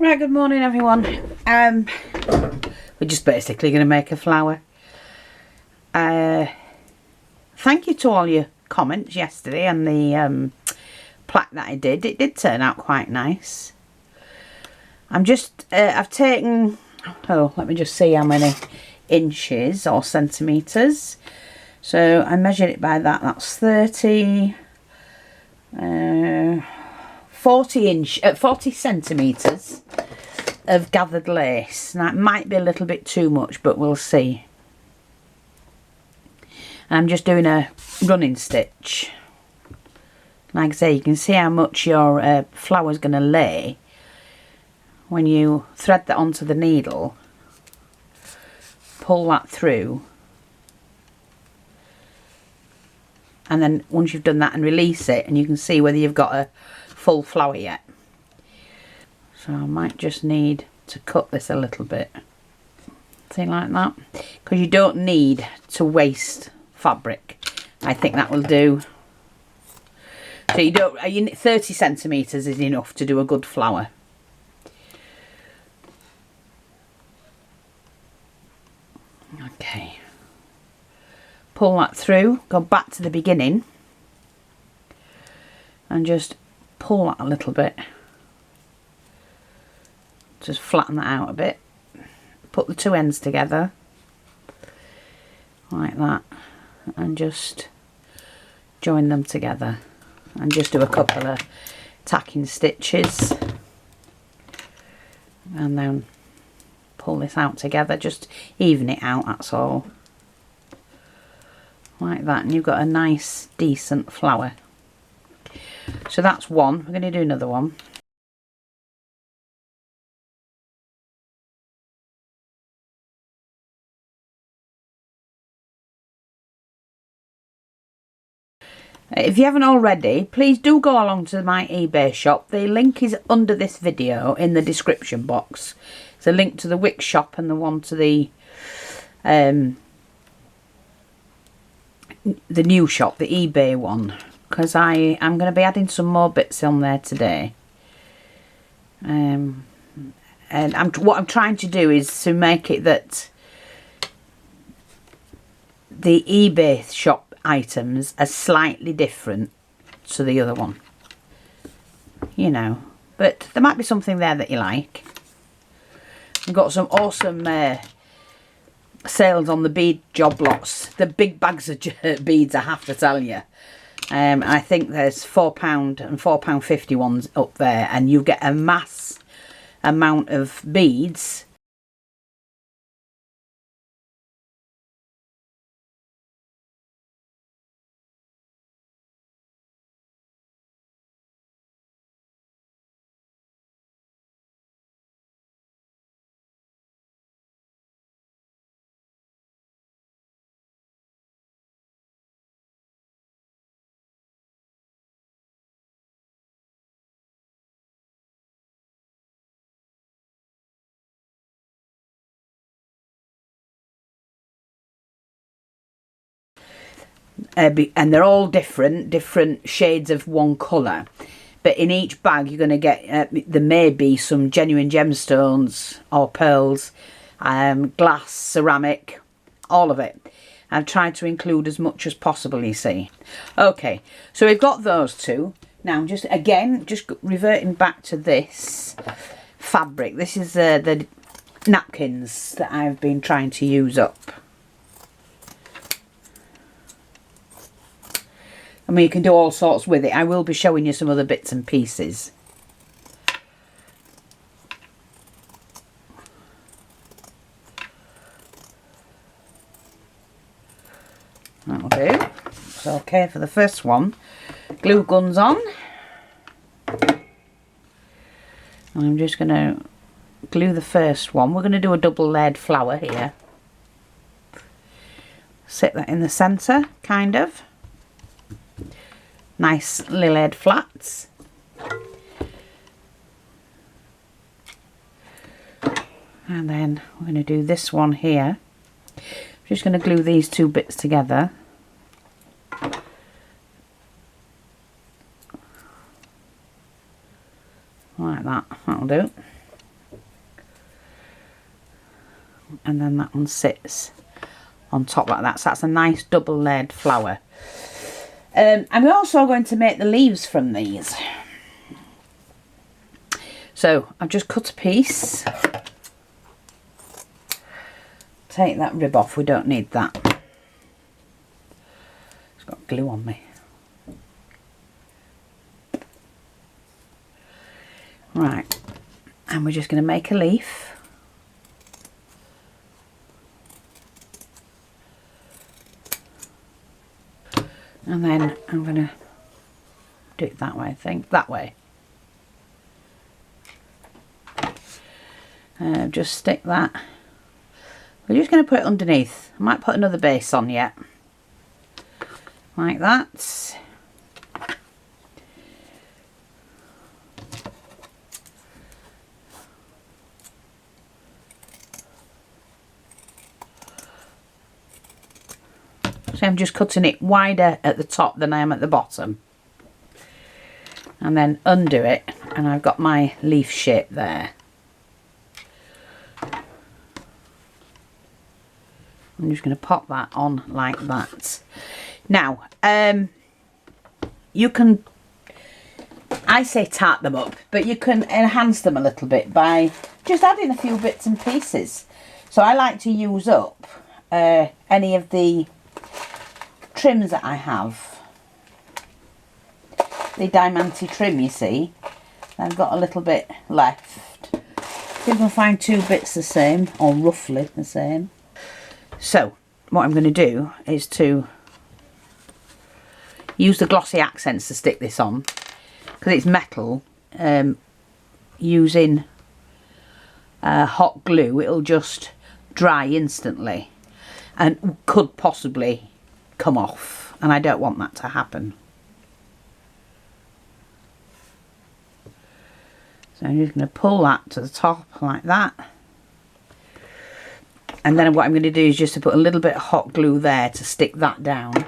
Right, good morning everyone. We're just basically going to make a flower. Thank you to all your comments yesterday and the plaque that I did. It did turn out quite nice. I've taken, let me just see how many inches or centimetres. So I measured it by that. That's 40 centimetres of gathered lace. Now it might be a little bit too much, but we'll see. And I'm just doing a running stitch. Like I say, you can see how much your flower's going to lay when you thread that onto the needle. Pull that through. And then once you've done that and release it, and you can see whether you've got a full flower yet. So I might just need to cut this a little bit. See, like that. Because you don't need to waste fabric. I think that will do. So you don't, 30 centimetres is enough to do a good flower. Okay. Pull that through, go back to the beginning. And just pull that a little bit. Just flatten that out a bit. Put the two ends together like that and just join them together and just do a couple of tacking stitches and then pull this out together, just even it out, that's all, like that, and you've got a nice decent flower. So that's one. We're going to do another one. If you haven't already, please do go along to my eBay shop. The link is under this video in the description box. It's a link to the Wix shop and the one to the new shop, the eBay one, because I am going to be adding some more bits on there today. And what I'm trying to do is to make it that the eBay shop items are slightly different to the other one, you know, but there might be something there that you like. We've got some awesome sales on the bead job lots, the big bags of beads, I have to tell you. I think there's £4 and £4.50 ones up there, and you get a mass amount of beads. And they're all different shades of one colour, but in each bag you're going to get there may be some genuine gemstones or pearls, glass, ceramic, all of it. I've tried to include as much as possible, you see. Okay, so we've got those two. Now just reverting back to this fabric. This is the napkins that I've been trying to use up. I mean, you can do all sorts with it. I will be showing you some other bits and pieces. That'll do. So, okay, for the first one, glue guns on. And I'm just going to glue the first one. We're going to do a double layered flower here. Sit that in the centre, kind of. Nice lily flats. And then we're going to do this one here. I'm just going to glue these two bits together. Like that, that'll do. and then that one sits on top like that. So that's a nice double layered flower. I'm also going to make the leaves from these. So I've just cut a piece. Take that rib off, we don't need that. It's got glue on me. Right, and we're just going to make a leaf. And then I'm going to do it that way, I think, that way. Just stick that. We're just going to put it underneath. I might put another base on yet. Like that. So I'm just cutting it wider at the top than I am at the bottom. And then undo it, and I've got my leaf shape there. I'm just going to pop that on like that. Now, you can, I say tart them up, but you can enhance them a little bit by just adding a few bits and pieces. So I like to use up any of the trims that I have. The diamante trim, you see. I've got a little bit left. See if I can find two bits the same, or roughly the same. So, what I'm going to do is to use the glossy accents to stick this on. Because it's metal, using hot glue, it'll just dry instantly. And could possibly come off. And I don't want that to happen. So I'm just going to pull that to the top like that. And then what I'm going to do is just to put a little bit of hot glue there to stick that down.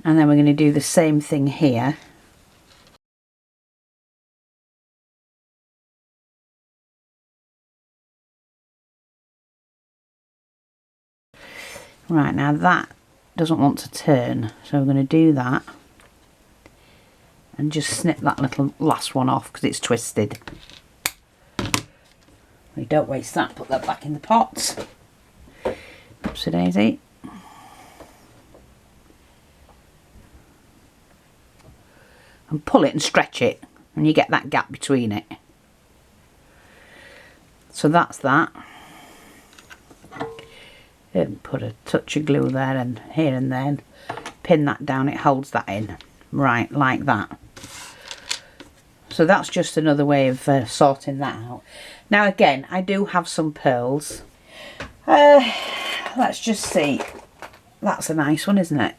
And then we're going to do the same thing here. Right, now that doesn't want to turn, so we're going to do that. And just snip that little last one off because it's twisted. We don't waste that, put that back in the pot. Oopsie daisy. And pull it and stretch it, and you get that gap between it. So that's that. And put a touch of glue there and here and then. Pin that down, it holds that in. Right, like that. So that's just another way of sorting that out. Now again, I do have some pearls. Let's just see. That's a nice one, isn't it?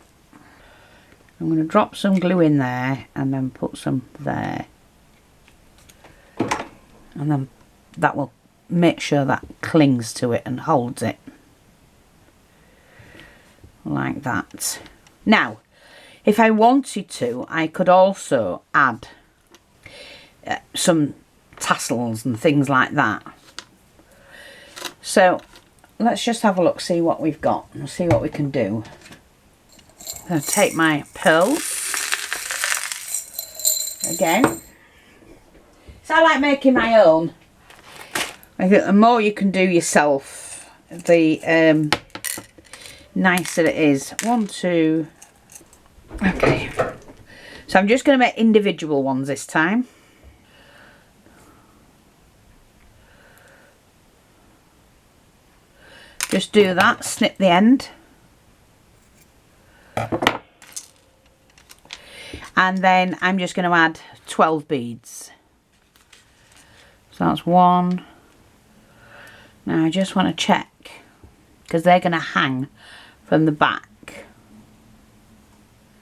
I'm going to drop some glue in there and then put some there. And then that will make sure that clings to it and holds it. Like that. Now, if I wanted to, I could also add some tassels and things like that. So let's just have a look, see what we've got and see what we can do. I'm going to take my pearls again. So I like making my own. I think the more you can do yourself, the nicer it is. 1, 2. Okay. So I'm just going to make individual ones this time. Just do that, snip the end. And then I'm just going to add 12 beads. So that's 1. Now I just want to check, because they're going to hang from the back.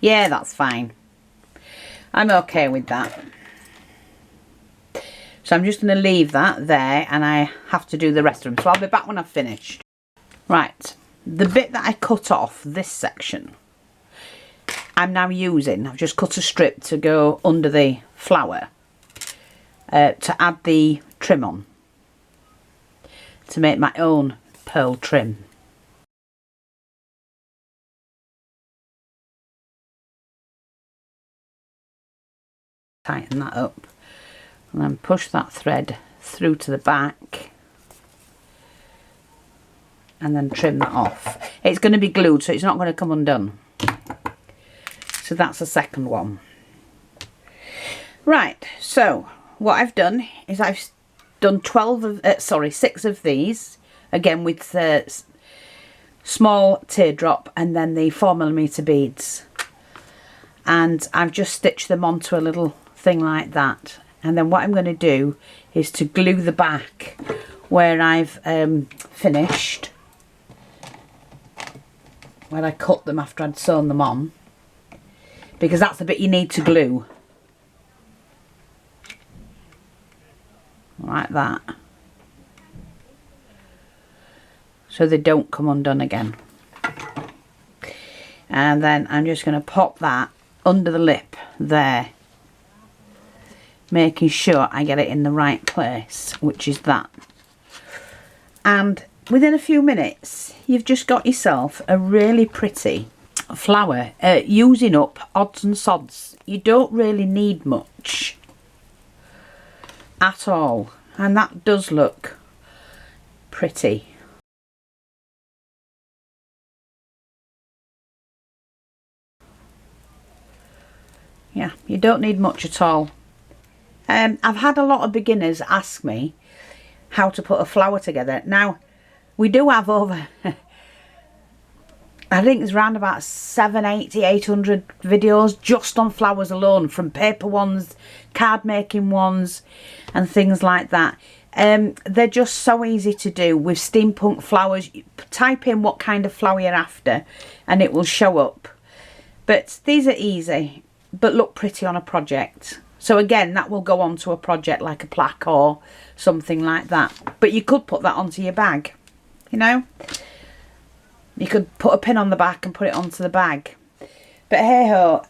Yeah, that's fine. I'm okay with that. So I'm just going to leave that there, and I have to do the rest of them. So I'll be back when I've finished. Right, the bit that I cut off, this section, I'm now using, I've just cut a strip to go under the flower to add the trim on. to make my own pearl trim. Tighten that up and then push that thread through to the back and then trim that off. It's going to be glued, so it's not going to come undone. So that's the second one. Right, so what I've done is I've done 6 of these, again with small teardrop and then the 4mm beads, and I've just stitched them onto a little thing like that. And then what I'm going to do is to glue the back where I've finished, where I cut them after I'd sewn them on, because that's the bit you need to glue. Like that. So they don't come undone again. And then I'm just going to pop that under the lip there, making sure I get it in the right place, which is that. And within a few minutes you've just got yourself a really pretty flower, using up odds and sods. You don't really need much at all, and that does look pretty. Yeah, you don't need much at all. I've had a lot of beginners ask me how to put a flower together. Now, we do have over, I think it's around about 780, 800 videos just on flowers alone, from paper ones, card making ones, and things like that. They're just so easy to do with steampunk flowers. You type in what kind of flower you're after and it will show up. But these are easy, but look pretty on a project. So again, that will go onto a project like a plaque or something like that. But you could put that onto your bag, you know. You could put a pin on the back and put it onto the bag. But hey ho,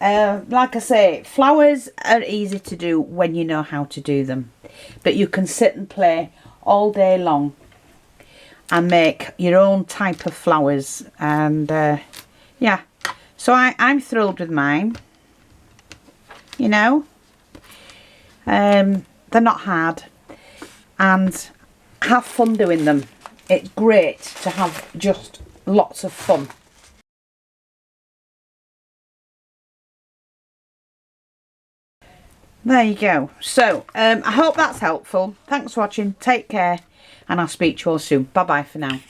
like I say, flowers are easy to do when you know how to do them. But you can sit and play all day long and make your own type of flowers. And yeah, so I'm thrilled with mine. You know, they're not hard, and have fun doing them. It's great to have just lots of fun. There you go. So I hope that's helpful. Thanks for watching. Take care, and I'll speak to you all soon. Bye bye for now.